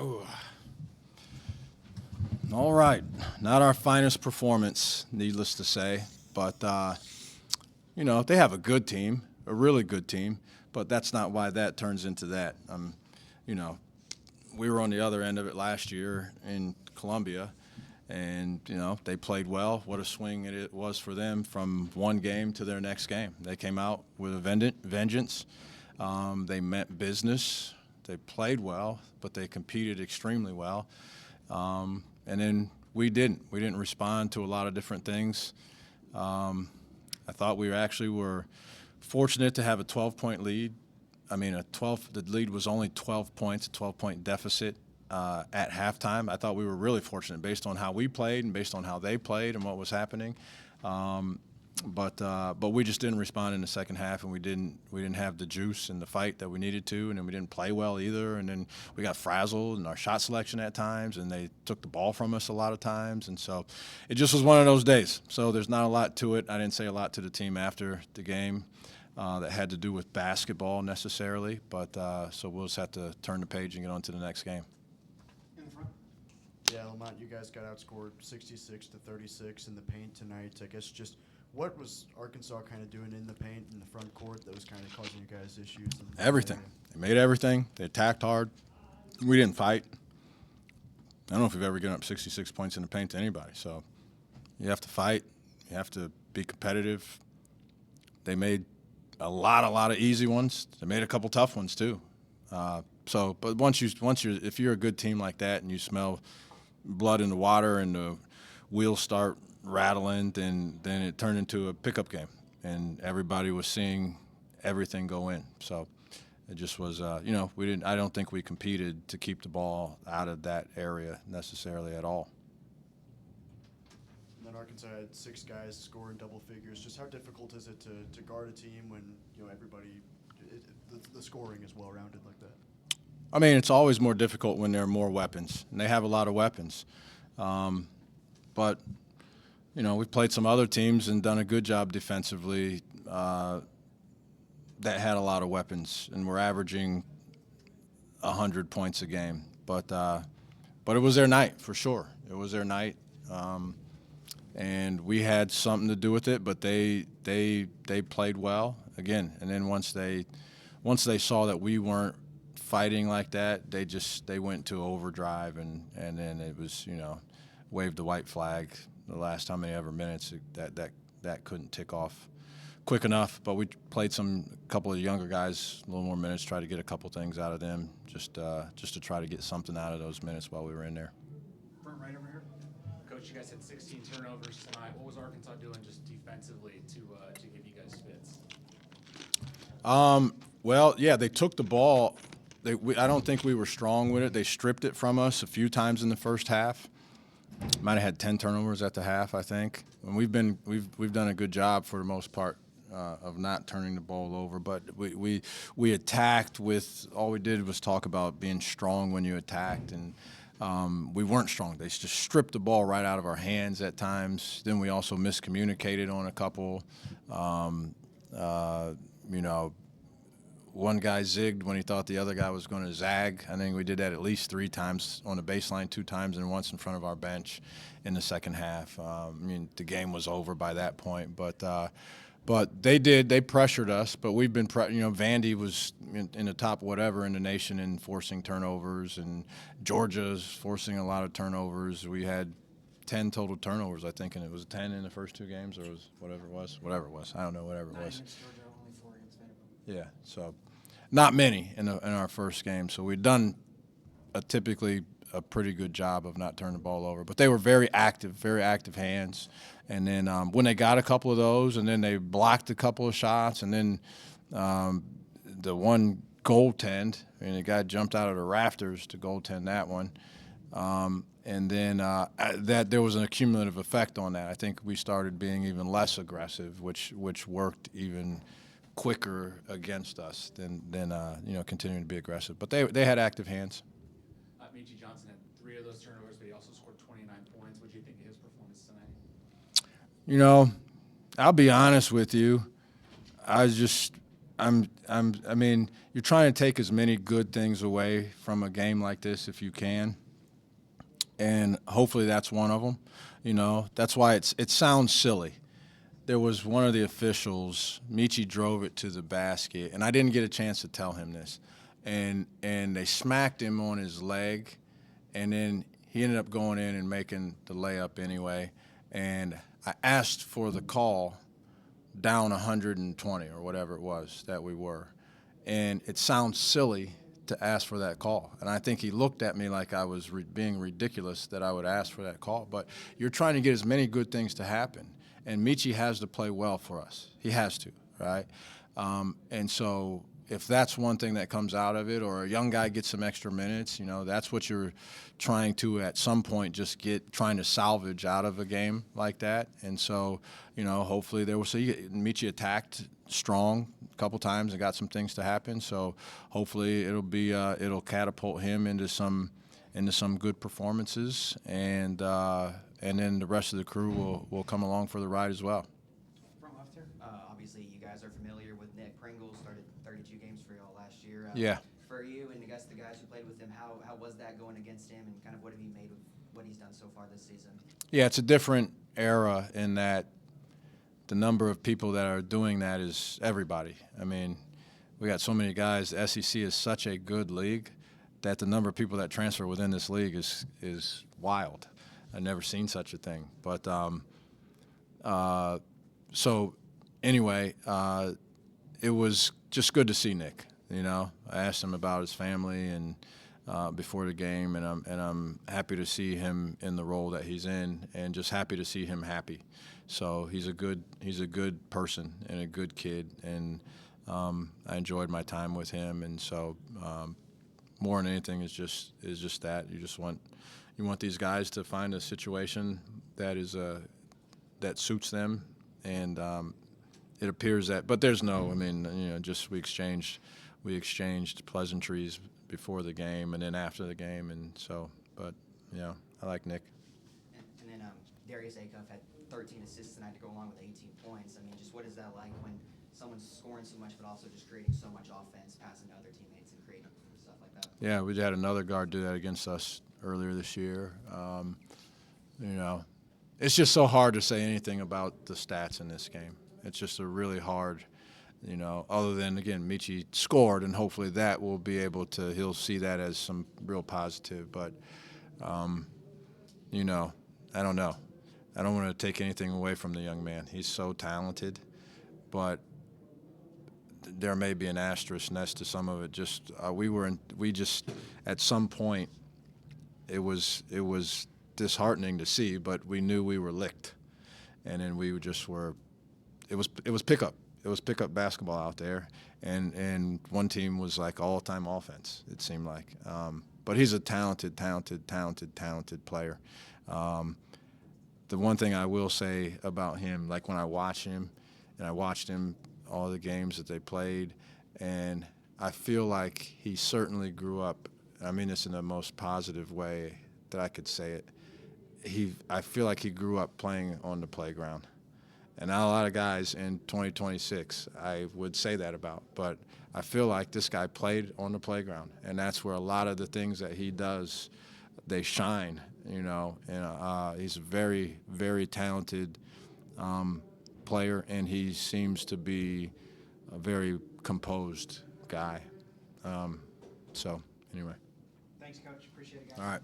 Ooh. All right. Not our finest performance, needless to say. But, they have a good team, a really good team. But that's not why that turns into that. You know, we were on the other end of it last year in Columbia. And, they played well. What a swing it was for them from one game to their next game. They came out with a vengeance. They meant business. They played well, but they competed extremely well. And then we didn't. We didn't respond to a lot of different things. I thought we were fortunate to have a 12-point lead. The lead was only 12 points, a 12-point deficit at halftime. I thought we were really fortunate based on how we played and based on how they played and what was happening. But we just didn't respond in the second half, and we didn't have the juice and the fight that we needed to, and then we didn't play well either. And then we got frazzled in our shot selection at times, and they took the ball from us a lot of times. And so it just was one of those days. So there's not a lot to it. I didn't say a lot to the team after the game that had to do with basketball necessarily. But so we'll just have to turn the page and get on to the next game. In the front. Yeah, Lamont, you guys got outscored 66-36 in the paint tonight. I guess just what was Arkansas kind of doing in the paint in the front court that was kind of causing you guys issues? Everything. They made everything. They attacked hard. We didn't fight. I don't know if we've ever given up 66 points in the paint to anybody. So you have to fight. You have to be competitive. They made a lot of easy ones. They made a couple tough ones too. But if you're a good team like that and you smell blood in the water and the wheels start rattling, then it turned into a pickup game, and everybody was seeing everything go in. So it just was, we didn't. I don't think we competed to keep the ball out of that area necessarily at all. And then Arkansas had 6 guys scoring double figures. Just how difficult is it to guard a team when everybody, the scoring is well rounded like that? It's always more difficult when there are more weapons, and they have a lot of weapons. But we've played some other teams and done a good job defensively that had a lot of weapons, and we're averaging 100 points a game. But it was their night for sure. It was their night, and we had something to do with it. But they played well again. And then once they saw that we weren't fighting like that, they went to overdrive, and then it was waved the white flag. The last how many ever minutes that couldn't tick off quick enough. But we played a couple of younger guys a little more minutes, tried to get a couple things out of them, just to try to get something out of those minutes while we were in there. Front right over here. Coach, you guys had 16 turnovers tonight. What was Arkansas doing just defensively to give you guys fits? Well, yeah, they took the ball. I don't think we were strong with it. They stripped it from us a few times in the first half. Might have had 10 turnovers at the half, I think. And we've done a good job for the most part of not turning the ball over. But we attacked with all we did was talk about being strong when you attacked, and we weren't strong. They just stripped the ball right out of our hands at times. Then we also miscommunicated on a couple. One guy zigged when he thought the other guy was going to zag. I think we did that at least 3 times on the baseline, 2 times, and once in front of our bench in the second half. The game was over by that point. But they pressured us. But we've been, Vandy was in the top whatever in the nation in forcing turnovers, and Georgia's forcing a lot of turnovers. We had 10 total turnovers, I think, and it was 10 in the first 2 games, or was whatever it was. I don't know, whatever it was. Yeah, so not many in our first game. So we'd done typically a pretty good job of not turning the ball over. But they were very active hands. And then when they got a couple of those, and then they blocked a couple of shots, and then the one goaltend, the guy jumped out of the rafters to goaltend that one. And then that there was an accumulative effect on that. I think we started being even less aggressive, which worked even quicker against us than continuing to be aggressive. But they had active hands. Meechie Johnson had 3 of those turnovers, but he also scored 29 points. What do you think of his performance tonight? I'll be honest with you. I mean, you're trying to take as many good things away from a game like this if you can, and hopefully that's one of them. You know, that's why it sounds silly. There was one of the officials, Michi drove it to the basket, and I didn't get a chance to tell him this, and they smacked him on his leg, and then he ended up going in and making the layup anyway, and I asked for the call down 120 or whatever it was that we were. And it sounds silly to ask for that call. And I think he looked at me like I was being ridiculous that I would ask for that call. But you're trying to get as many good things to happen. And Michi has to play well for us. He has to, right? And so if that's one thing that comes out of it, or a young guy gets some extra minutes, you know, that's what you're trying to at some point just trying to salvage out of a game like that. And so, you know, hopefully Michi attacked strong a couple times and got some things to happen. So hopefully it'll catapult him into some good performances, and then the rest of the crew will come along for the ride as well. Front left here. Obviously, you guys are familiar with Nick Pringle, started 32 games for y'all last year. Yeah. For you and I guess the guys who played with him, how was that going against him, and kind of what have you made of what he's done so far this season? Yeah, it's a different era in that the number of people that are doing that is everybody. I mean, we got so many guys. The SEC is such a good league that the number of people that transfer within this league is wild. I've never seen such a thing. But so anyway, it was just good to see Nick. You know, I asked him about his family and before the game, and I'm happy to see him in the role that he's in, and just happy to see him happy. So he's a good person and a good kid, and I enjoyed my time with him. And so more than anything is just that you want these guys to find a situation that that suits them, and it appears that. But there's no, I mean, you know, just we exchanged pleasantries before the game and then after the game, and so. But you know, I like Nick. And then Darius Acuff had 13 assists tonight to go along with 18 points. I mean, just what is that like when someone's scoring so much but also just creating so much offense, passing to other teammates and creating stuff like that? Yeah, we had another guard do that against us earlier this year. You know, it's just so hard to say anything about the stats in this game. It's just a really hard, you know, other than, again, Michi scored, and hopefully that will be able to, he'll see that as some real positive. But, you know, I don't know. I don't want to take anything away from the young man. He's so talented, but there may be an asterisk next to some of it. Just we just at some point it was disheartening to see, but we knew we were licked, and then we just were. It was pickup. It was pickup basketball out there, and one team was like all-time offense. It seemed like, but he's a talented player. The one thing I will say about him, like when I watch him, and I watched him all the games that they played, and I feel like he certainly grew up. I mean this in the most positive way that I could say it. I feel like he grew up playing on the playground. And not a lot of guys in 2026 I would say that about, but I feel like this guy played on the playground, and that's where a lot of the things that he does, they shine, you know. And he's a very, very talented player, and he seems to be a very composed guy. So anyway. Thanks, Coach. Appreciate it, guys. All right.